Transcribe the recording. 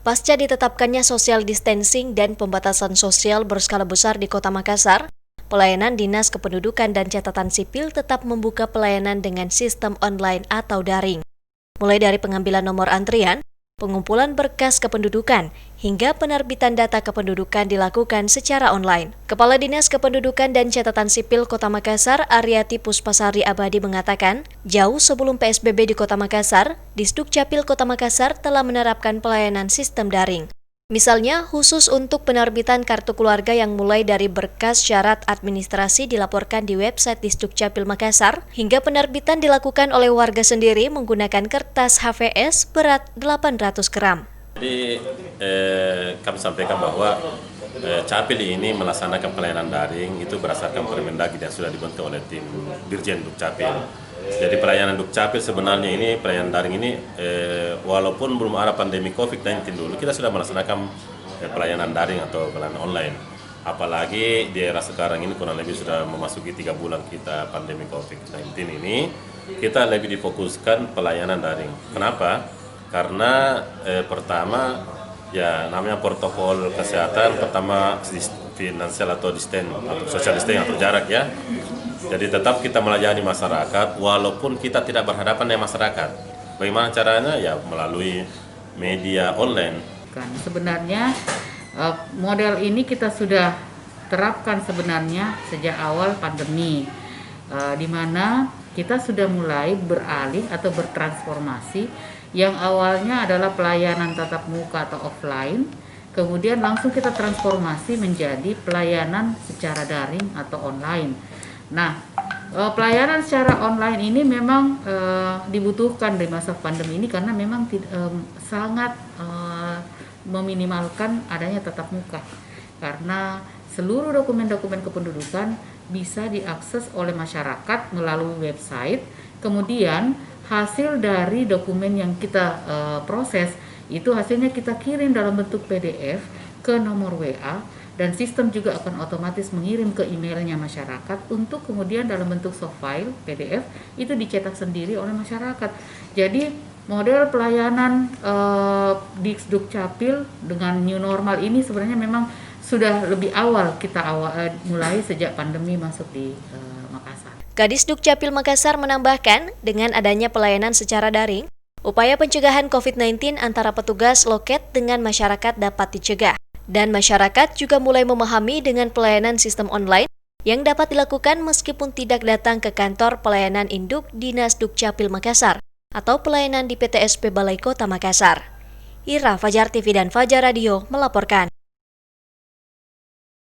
Pasca ditetapkannya social distancing dan pembatasan sosial berskala besar di Kota Makassar, pelayanan Dinas Kependudukan dan Catatan Sipil tetap membuka pelayanan dengan sistem online atau daring. Mulai dari pengambilan nomor antrian, pengumpulan berkas kependudukan, hingga penerbitan data kependudukan dilakukan secara online. Kepala Dinas Kependudukan dan Catatan Sipil Kota Makassar, Aryati Puspasari Abadi mengatakan, jauh sebelum PSBB di Kota Makassar, Disdukcapil Kota Makassar telah menerapkan pelayanan sistem daring. Misalnya, khusus untuk penerbitan kartu keluarga yang mulai dari berkas syarat administrasi dilaporkan di website Disdukcapil Makassar, hingga penerbitan dilakukan oleh warga sendiri menggunakan kertas HVS berat 800 gram. Jadi kami sampaikan bahwa Capil ini melaksanakan pelayanan daring itu berdasarkan Permendagri yang sudah dibentuk oleh tim Dirjen Dukcapil. Jadi pelayanan Dukcapil sebenarnya ini pelayanan daring ini walaupun belum ada pandemi COVID-19 dulu kita sudah melaksanakan pelayanan daring atau pelayanan online. Apalagi di era sekarang ini kurang lebih sudah memasuki 3 bulan kita pandemi COVID-19 ini, kita lebih difokuskan pelayanan daring. Kenapa? Karena pertama ya namanya protokol kesehatan, pertama finansial atau social distancing atau jarak ya. Jadi tetap kita melayani masyarakat walaupun kita tidak berhadapan dengan masyarakat. Bagaimana caranya? Ya melalui media online. Sebenarnya model ini kita sudah terapkan sebenarnya sejak awal pandemi, di mana kita sudah mulai beralih atau bertransformasi yang awalnya adalah pelayanan tatap muka atau offline, kemudian langsung kita transformasi menjadi pelayanan secara daring atau online. Nah, pelayanan secara online ini memang dibutuhkan di masa pandemi ini karena memang sangat meminimalkan adanya tatap muka. Karena seluruh dokumen-dokumen kependudukan bisa diakses oleh masyarakat melalui website. Kemudian hasil dari dokumen yang kita proses itu hasilnya kita kirim dalam bentuk PDF ke nomor WA. Dan sistem juga akan otomatis mengirim ke emailnya masyarakat untuk kemudian dalam bentuk soft file PDF itu dicetak sendiri oleh masyarakat. Jadi model pelayanan Disdukcapil dengan new normal ini sebenarnya memang sudah lebih awal kita mulai sejak pandemi masuk di Makassar. Kadis Dukcapil Makassar menambahkan, dengan adanya pelayanan secara daring, upaya pencegahan COVID-19 antara petugas loket dengan masyarakat dapat dicegah. Dan masyarakat juga mulai memahami dengan pelayanan sistem online yang dapat dilakukan meskipun tidak datang ke kantor pelayanan induk Dinas Dukcapil Makassar atau pelayanan di PTSP Balai Kota Makassar. Ira, Fajar TV dan Fajar Radio melaporkan.